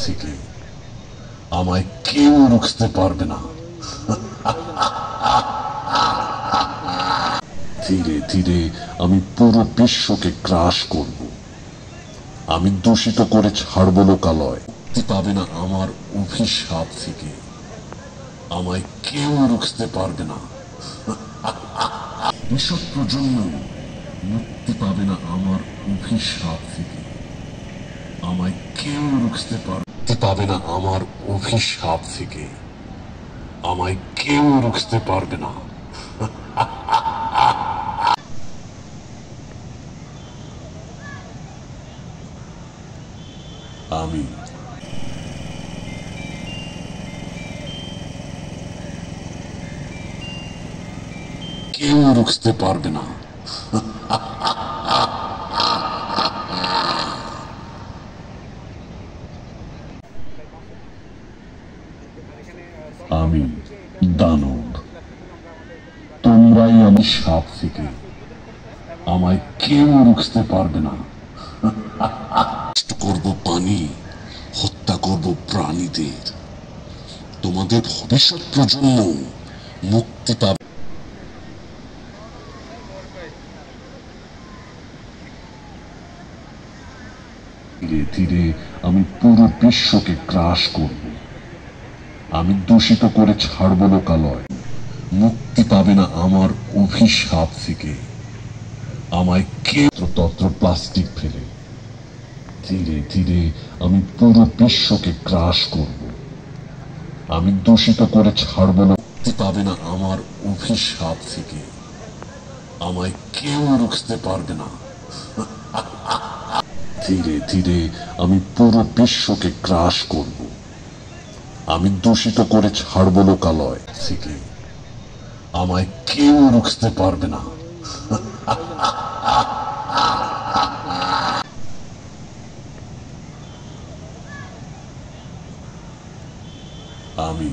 থেকে আমায় কেউ রুখতে পারবে না। ধীরে ধীরে আমি পুরো বিশ্বকে গ্রাস করব। আমি দূষিত করে ছাড়ব লোকালয়। মুক্তি পাবে না আমার অভিশাপ থেকে, আমায় কেউ রুখতে পারবে না। এসব প্রজন্ম মুক্তি পাবে না আমার অভিশাপ থেকে, আমায় কেউ রুখতে পারবে না আমার অভিশাপ থেকে, আমায় কেউ রুখতে পারবে না। আমি কেউ রুখতে পারবে না। আমি দানব, তোমরাই আমি সাপ থেকে, আমায় কেউ রুখতে পারবে না। নষ্ট করব পানি, হত্যা করব প্রাণীদের, তোমাদের ভবিষ্যৎ প্রজন্ম মুক্তি পাবে। ধীরে ধীরে আমি পুরো বিশ্বকে গ্রাস করব। আমি দূষিত করে ছাড়ব লোকালয়। মুক্তি পাবে না আমার অভিশাপ থেকে, আমায় তত্র প্লাস্টিক ফেলে ধীরে ধীরে আমি পুরো বিশ্বকে গ্রাস করব। আমি দূষিত করে ছাড়ব না। মুক্তি পাবে না আমার অভিশাপ থেকে, আমায় কেউ রুখতে পারবে না। ধীরে ধীরে আমি পুরো বিশ্বকে গ্রাস করব। আমি দূষিত করে ছাড়ব লোকালয় থেকে, আমায় কেউ রুখতে পারবে না। আমি